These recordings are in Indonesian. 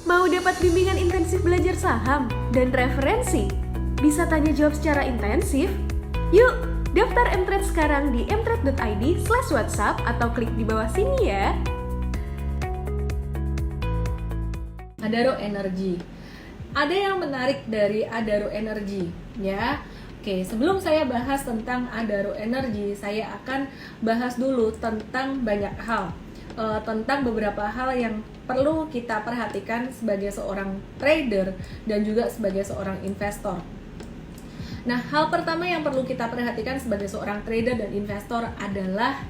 Mau dapat bimbingan intensif belajar saham dan referensi? Bisa tanya jawab secara intensif? Yuk, daftar Mtrade sekarang di mtrade.id/whatsapp atau klik di bawah sini ya. Adaro Energy. Ada yang menarik dari Adaro Energy, ya. Oke, sebelum saya bahas tentang Adaro Energy, saya akan bahas dulu tentang banyak hal, tentang beberapa hal yang perlu kita perhatikan sebagai seorang trader dan juga sebagai seorang investor. Nah, hal pertama yang perlu kita perhatikan sebagai seorang trader dan investor adalah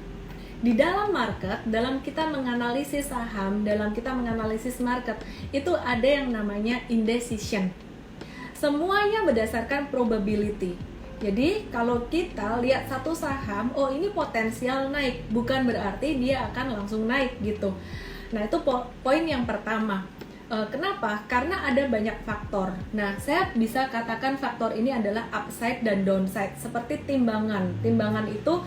di dalam market, dalam kita menganalisis saham, dalam kita menganalisis market, itu ada yang namanya indecision. Semuanya berdasarkan probability. Jadi kalau kita lihat satu saham, oh ini potensial naik, bukan berarti dia akan langsung naik gitu. Nah itu poin yang pertama. Kenapa? Karena ada banyak faktor. Nah, saya bisa katakan faktor ini adalah upside dan downside. Seperti timbangan. Timbangan itu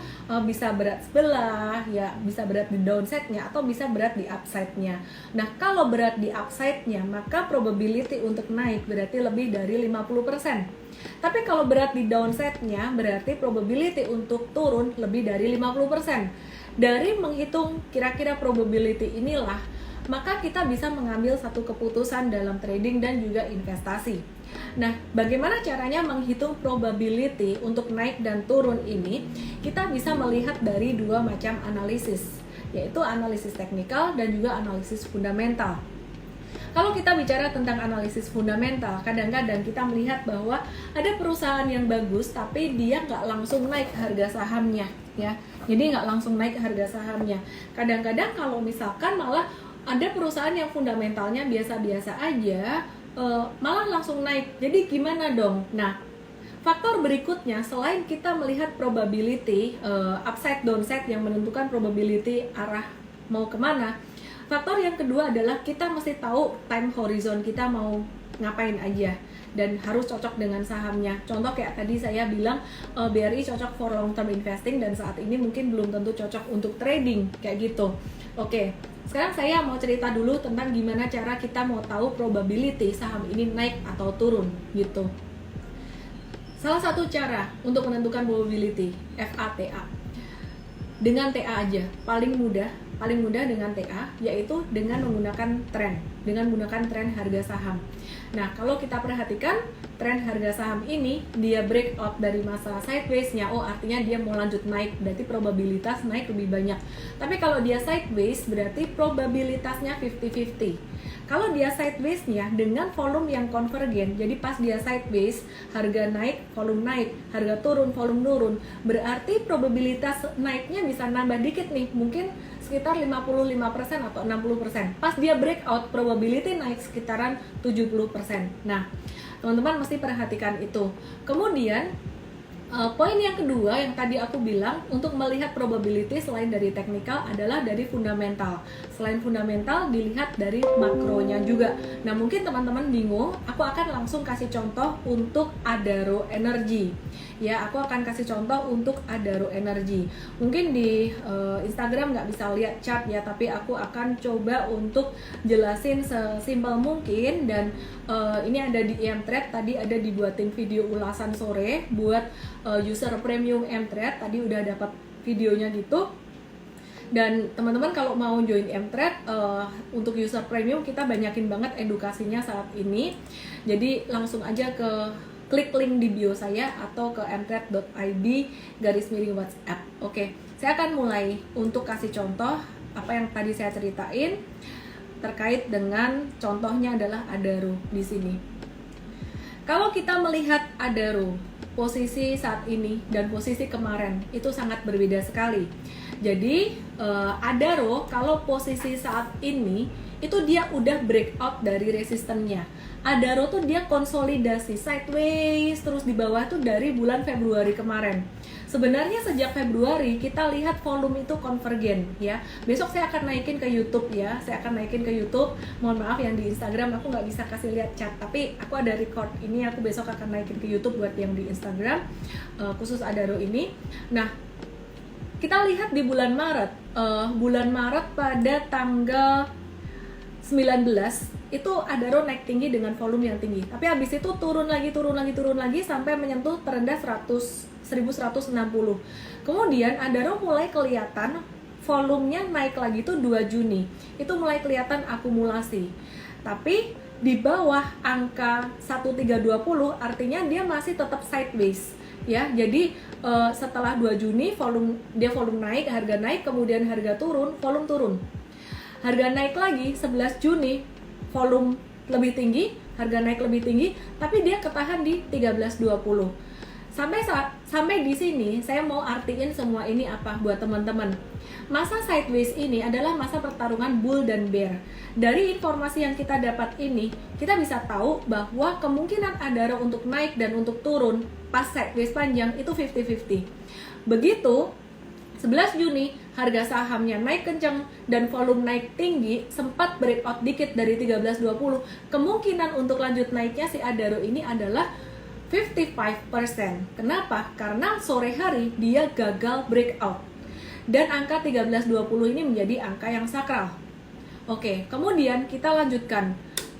bisa berat sebelah, ya bisa berat di downside-nya atau bisa berat di upside-nya. Nah, kalau berat di upside-nya, maka probability untuk naik berarti lebih dari 50%. Tapi kalau berat di downside-nya, berarti probability untuk turun lebih dari 50%. Dari menghitung kira-kira probability inilah, maka kita bisa mengambil satu keputusan dalam trading dan juga investasi. Nah, bagaimana caranya menghitung probability untuk naik dan turun ini? Kita bisa melihat dari dua macam analisis, yaitu analisis teknikal dan juga analisis fundamental. Kalau kita bicara tentang analisis fundamental, kadang-kadang kita melihat bahwa ada perusahaan yang bagus, tapi dia nggak langsung naik harga sahamnya, ya. Jadi nggak langsung naik harga sahamnya. Kadang-kadang kalau misalkan malah ada perusahaan yang fundamentalnya biasa-biasa aja, malah langsung naik. Jadi gimana dong? Nah, faktor berikutnya selain kita melihat probability, upside downside yang menentukan probability arah mau kemana, faktor yang kedua adalah kita mesti tahu time horizon kita mau ngapain aja dan harus cocok dengan sahamnya. Contoh kayak tadi saya bilang BRI cocok for long term investing dan saat ini mungkin belum tentu cocok untuk trading kayak gitu. Oke, sekarang saya mau cerita dulu tentang gimana cara kita mau tahu probability saham ini naik atau turun gitu. Salah satu cara untuk menentukan probability FATA dengan TA aja, paling mudah dengan TA, yaitu dengan menggunakan tren harga saham. Nah, kalau kita perhatikan tren harga saham ini, dia breakout dari masa sideways-nya, oh artinya dia mau lanjut naik, berarti probabilitas naik lebih banyak. Tapi kalau dia sideways, berarti probabilitasnya 50-50. Kalau dia sideways-nya dengan volume yang konvergen, jadi pas dia sideways, harga naik, volume naik, harga turun, volume turun, berarti probabilitas naiknya bisa nambah dikit nih, mungkin sekitar 55% atau 60%. Pas dia breakout, probability naik sekitaran 70%. Nah, teman-teman mesti perhatikan itu. Kemudian poin yang kedua yang tadi aku bilang untuk melihat probability selain dari teknikal adalah dari fundamental. Selain fundamental dilihat dari makronya juga. Nah, mungkin teman-teman bingung, aku akan langsung kasih contoh untuk Adaro Energy. Ya, aku akan kasih contoh untuk Adaro Energy. Mungkin di Instagram nggak bisa lihat chart ya, tapi aku akan coba untuk jelasin sesimpel mungkin. Dan ini ada di Mtrade, tadi ada dibuatin video ulasan sore buat user premium Mtrade, tadi udah dapat videonya gitu. Dan teman-teman kalau mau join Mtrade, untuk user premium kita banyakin banget edukasinya saat ini. Jadi langsung aja klik link di bio saya atau ke mtrade.id/WhatsApp. Oke, saya akan mulai untuk kasih contoh apa yang tadi saya ceritain terkait dengan contohnya adalah Adaro di sini. Kalau kita melihat Adaro, posisi saat ini dan posisi kemarin itu sangat berbeda sekali. Jadi Adaro kalau posisi saat ini itu dia udah breakout dari resistennya. Adaro tuh dia konsolidasi sideways terus di bawah tuh dari bulan Februari kemarin. Sebenarnya sejak Februari kita lihat volume itu konvergen ya. Besok saya akan naikin ke YouTube ya. Saya akan naikin ke YouTube. Mohon maaf yang di Instagram aku nggak bisa kasih lihat chat, tapi aku ada record ini, aku besok akan naikin ke YouTube buat yang di Instagram khusus Adaro ini. Nah, kita lihat di bulan Maret pada tanggal 19 itu Adaro naik tinggi dengan volume yang tinggi. Tapi habis itu turun lagi sampai menyentuh terendah 1160. Kemudian Adaro mulai kelihatan volumenya naik lagi tuh 2 Juni. Itu mulai kelihatan akumulasi. Tapi di bawah angka 1320 artinya dia masih tetap sideways ya. Jadi setelah 2 Juni volume naik, harga naik, kemudian harga turun, volume turun. Harga naik lagi 11 Juni, volume lebih tinggi, harga naik lebih tinggi, tapi dia ketahan di 1320. Sampai di sini saya mau artiin semua ini apa buat teman-teman. Masa sideways ini adalah masa pertarungan bull dan bear. Dari informasi yang kita dapat ini, kita bisa tahu bahwa kemungkinan Adaro untuk naik dan untuk turun pas sideways panjang itu 50-50. Begitu 11 Juni harga sahamnya naik kencang dan volume naik tinggi, sempat breakout dikit dari 1320, kemungkinan untuk lanjut naiknya si Adaro ini adalah 55%. Kenapa? Karena sore hari dia gagal breakout. Dan angka 1320 ini menjadi angka yang sakral. Oke, kemudian kita lanjutkan.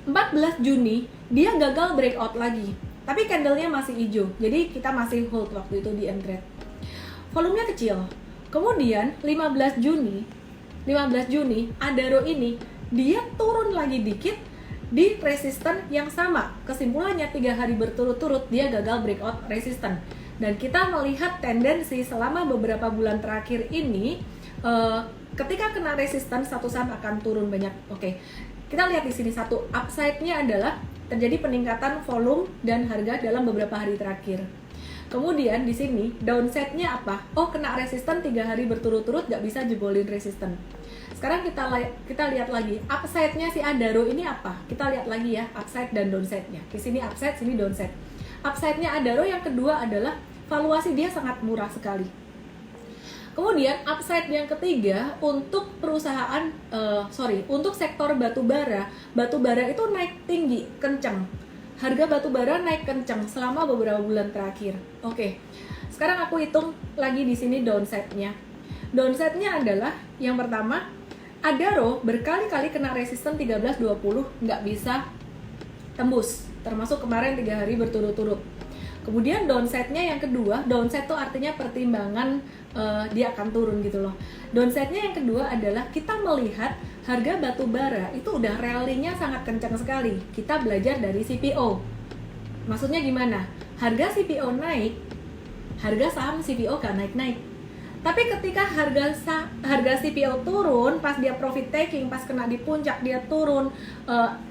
14 Juni dia gagal breakout lagi. Tapi candlenya masih hijau. Jadi kita masih hold waktu itu di Mtrade. Volumenya kecil. Kemudian 15 Juni Adaro ini dia turun lagi dikit di resisten yang sama. Kesimpulannya 3 hari berturut-turut dia gagal breakout resisten. Dan kita melihat tendensi selama beberapa bulan terakhir ini ketika kena resisten satu saham akan turun banyak. Oke. Kita lihat di sini satu upside-nya adalah terjadi peningkatan volume dan harga dalam beberapa hari terakhir. Kemudian di sini downside-nya apa? Oh, kena resisten 3 hari berturut-turut nggak bisa jebolin resisten. Sekarang kita lihat lagi upside-nya si Adaro ini apa? Kita lihat lagi ya upside dan downside-nya. Di sini upside, sini downside. Upside-nya Adaro yang kedua adalah valuasi dia sangat murah sekali. Kemudian upside yang ketiga untuk perusahaan untuk sektor batubara itu naik tinggi, kencang. Harga batubara naik kencang selama beberapa bulan terakhir. Oke. Sekarang aku hitung lagi di sini downside-nya. Downside-nya adalah yang pertama, Adaro berkali-kali kena resisten 1320 nggak bisa tembus, termasuk kemarin 3 hari berturut-turut. Kemudian downside-nya yang kedua, downside itu artinya pertimbangan dia akan turun gitu loh. Downside-nya yang kedua adalah kita melihat harga batu bara itu udah rally-nya sangat kencang sekali. Kita belajar dari CPO. Maksudnya gimana? Harga CPO naik, harga saham CPO gak naik-naik. Tapi ketika harga CPO turun, pas dia profit taking, pas kena di puncak dia turun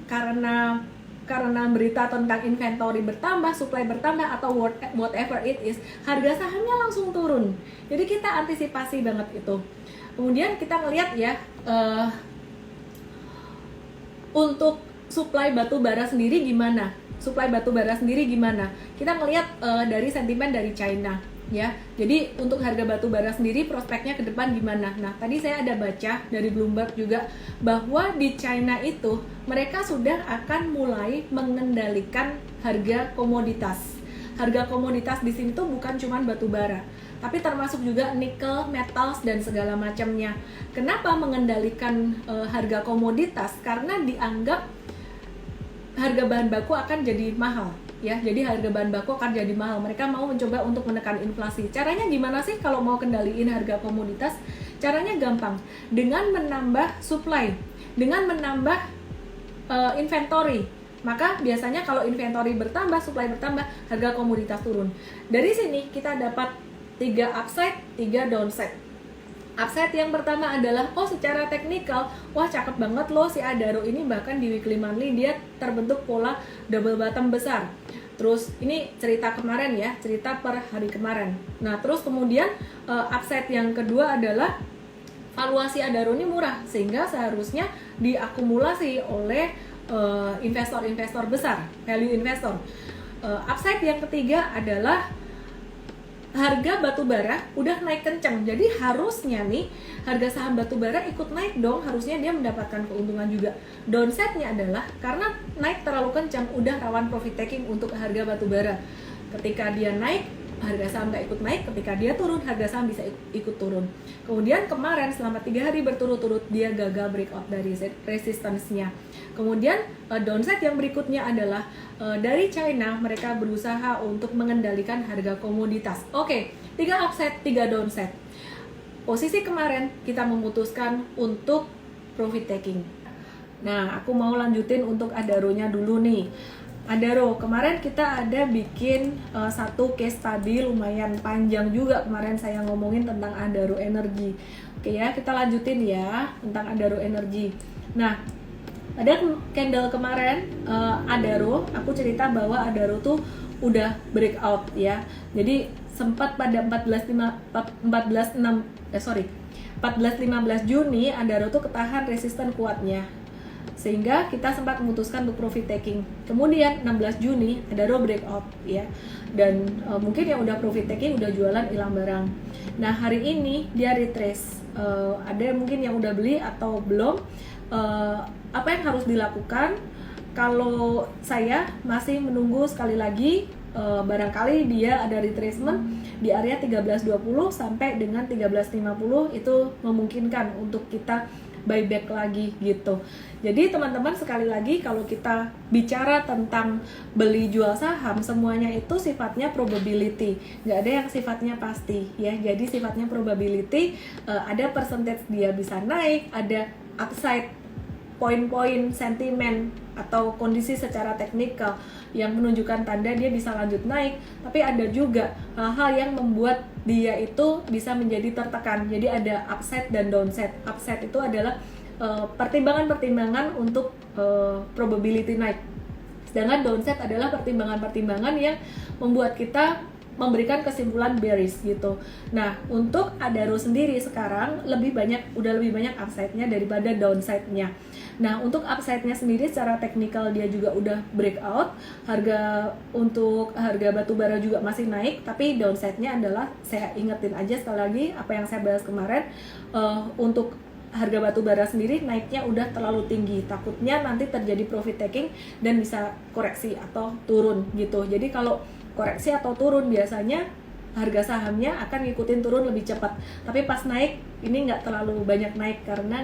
karena berita tentang inventory bertambah, supply bertambah, atau whatever it is, harga sahamnya langsung turun. Jadi kita antisipasi banget itu. Kemudian kita ngelihat ya, untuk supply batu bara sendiri gimana? Kita ngelihat dari sentimen dari China. Ya, jadi untuk harga batu bara sendiri prospeknya ke depan gimana? Nah, tadi saya ada baca dari Bloomberg juga bahwa di China itu mereka sudah akan mulai mengendalikan harga komoditas. Harga komoditas di sini tuh bukan cuma batu bara, tapi termasuk juga nikel, metals dan segala macamnya. Kenapa mengendalikan harga komoditas? Karena dianggap harga bahan baku akan jadi mahal. Ya, jadi harga bahan baku akan jadi mahal. Mereka mau mencoba untuk menekan inflasi. Caranya gimana sih kalau mau kendaliin harga komoditas? Caranya gampang, dengan menambah supply, dengan menambah inventory. Maka biasanya kalau inventory bertambah, supply bertambah, harga komoditas turun. Dari sini kita dapat 3 upside, 3 downside. Upside yang pertama adalah, secara teknikal, wah cakep banget loh si Adaro ini, bahkan di weekly monthly dia terbentuk pola double bottom besar. Terus ini cerita kemarin ya, cerita per hari kemarin. Nah, terus kemudian upside yang kedua adalah valuasi Adaro ini murah, sehingga seharusnya diakumulasi oleh investor-investor besar, value investor. Upside yang ketiga adalah harga batubara udah naik kencang, jadi harusnya nih harga saham batubara ikut naik dong, harusnya dia mendapatkan keuntungan juga. Downside-nya adalah karena naik terlalu kencang, udah rawan profit taking untuk harga batubara. Ketika dia naik, harga saham nggak ikut naik, ketika dia turun harga saham bisa ikut turun. Kemudian kemarin selama 3 hari berturut-turut dia gagal breakout dari resistance-nya. Kemudian downside yang berikutnya adalah dari China, mereka berusaha untuk mengendalikan harga komoditas. Oke, 3 upside, 3 downside. Posisi kemarin kita memutuskan untuk profit taking. Nah, aku mau lanjutin untuk Adaro-nya dulu nih. Adaro, kemarin kita ada bikin satu case study lumayan panjang juga, kemarin saya ngomongin tentang Adaro Energy. Oke ya, kita lanjutin ya tentang Adaro Energy. Nah, pada candle kemarin Adaro, aku cerita bahwa Adaro tuh udah breakout ya. Jadi sempat pada 14-15 Juni Adaro tuh ketahan resisten kuatnya, sehingga kita sempat memutuskan untuk profit taking. Kemudian 16 Juni Adaro breakout ya, dan mungkin yang udah profit taking udah jualan hilang barang. Nah, hari ini dia retrace, ada mungkin yang udah beli atau belum. Apa yang harus dilakukan? Kalau saya masih menunggu sekali lagi, barangkali dia ada retracement di area 13.20 sampai dengan 13.50, itu memungkinkan untuk kita buyback lagi gitu. Jadi teman-teman, sekali lagi kalau kita bicara tentang beli jual saham, semuanya itu sifatnya probability, nggak ada yang sifatnya pasti ya. Jadi sifatnya probability, ada percentage dia bisa naik, ada upside, poin-poin sentimen atau kondisi secara teknikal yang menunjukkan tanda dia bisa lanjut naik, tapi ada juga hal-hal yang membuat dia itu bisa menjadi tertekan. Jadi ada upside dan downside. Upside itu adalah pertimbangan-pertimbangan untuk probability naik, sedangkan downside adalah pertimbangan-pertimbangan yang membuat kita memberikan kesimpulan bearish gitu. Nah, untuk Adaro sendiri sekarang udah lebih banyak upside-nya daripada downside-nya. Nah, untuk upside-nya sendiri secara teknikal dia juga udah breakout. Untuk harga batu bara juga masih naik, tapi downside-nya adalah, saya ingetin aja sekali lagi apa yang saya bahas kemarin, untuk harga batu bara sendiri naiknya udah terlalu tinggi, takutnya nanti terjadi profit taking dan bisa koreksi atau turun gitu. Jadi kalau koreksi atau turun biasanya harga sahamnya akan ngikutin turun lebih cepat, tapi pas naik ini nggak terlalu banyak naik karena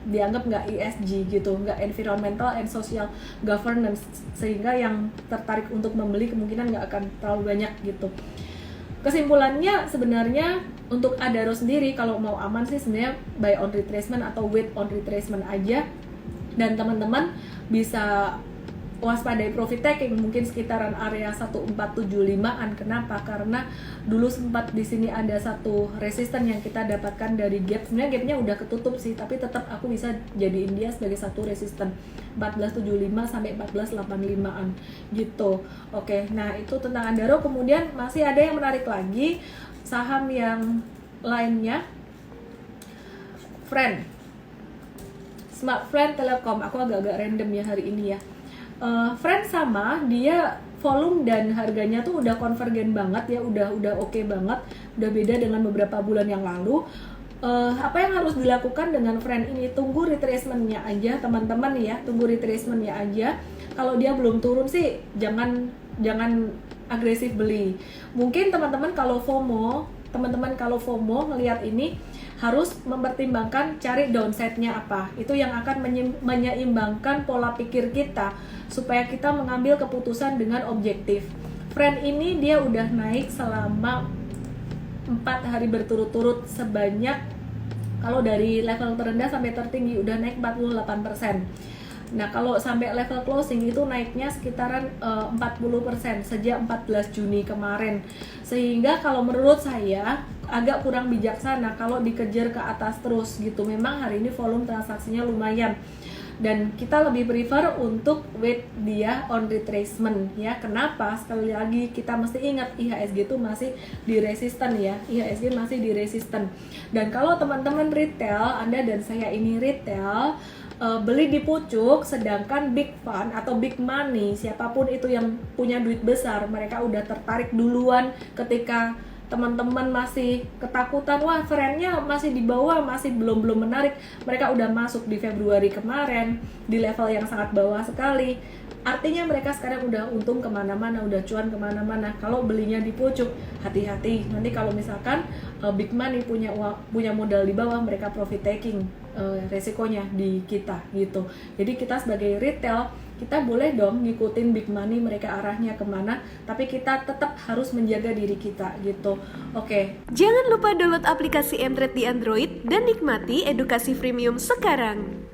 dianggap nggak ESG gitu, nggak environmental and social governance, sehingga yang tertarik untuk membeli kemungkinan nggak akan terlalu banyak gitu. Kesimpulannya sebenarnya untuk Adaro sendiri kalau mau aman sih sebenarnya buy on retracement atau wait on retracement aja, dan teman-teman bisa waspadai profit taking mungkin sekitaran area 1475-an. Kenapa? Karena dulu sempat di sini ada satu resisten yang kita dapatkan dari gap. Sebenarnya gapnya udah ketutup sih, tapi tetap aku bisa jadiin dia sebagai satu resisten 1475 sampai 1485-an gitu. Oke, nah itu tentang Adaro. Kemudian masih ada yang menarik lagi, saham yang lainnya, Smart Friend Telekom. Aku agak-agak random ya hari ini ya. Friend sama, dia volume dan harganya tuh udah konvergen banget ya, udah oke banget, udah beda dengan beberapa bulan yang lalu. Apa yang harus dilakukan dengan Friend ini? Tunggu retracement-nya aja teman-teman ya, tunggu retracement-nya aja. Kalau dia belum turun sih jangan agresif beli. Mungkin teman-teman kalau FOMO ngelihat ini harus mempertimbangkan cari downside-nya apa. Itu yang akan menyeimbangkan pola pikir kita supaya kita mengambil keputusan dengan objektif. Friend ini dia udah naik selama 4 hari berturut-turut sebanyak, kalau dari level terendah sampai tertinggi udah naik 48%. Nah, kalau sampai level closing itu naiknya sekitaran 40% sejak 14 Juni kemarin. Sehingga kalau menurut saya agak kurang bijaksana kalau dikejar ke atas terus gitu. Memang hari ini volume transaksinya lumayan, dan kita lebih prefer untuk wait dia on retracement ya. Kenapa? Sekali lagi kita mesti ingat IHSG itu masih di resisten ya, IHSG masih di resisten. Dan kalau teman-teman retail, Anda dan saya ini retail, beli di pucuk, sedangkan big fund atau big money, siapapun itu yang punya duit besar, mereka udah tertarik duluan ketika teman-teman masih ketakutan, wah trennya masih di bawah, masih belum menarik. Mereka udah masuk di Februari kemarin di level yang sangat bawah sekali. artinya mereka sekarang udah untung kemana-mana, udah cuan kemana-mana. Kalau belinya di pucuk, hati-hati. Nanti kalau misalkan big money punya modal di bawah, mereka profit taking, resikonya di kita gitu. Jadi kita sebagai retail, kita boleh dong ngikutin big money mereka arahnya kemana, tapi kita tetap harus menjaga diri kita gitu. Oke. Jangan lupa download aplikasi Mtrade di Android dan nikmati edukasi freemium sekarang.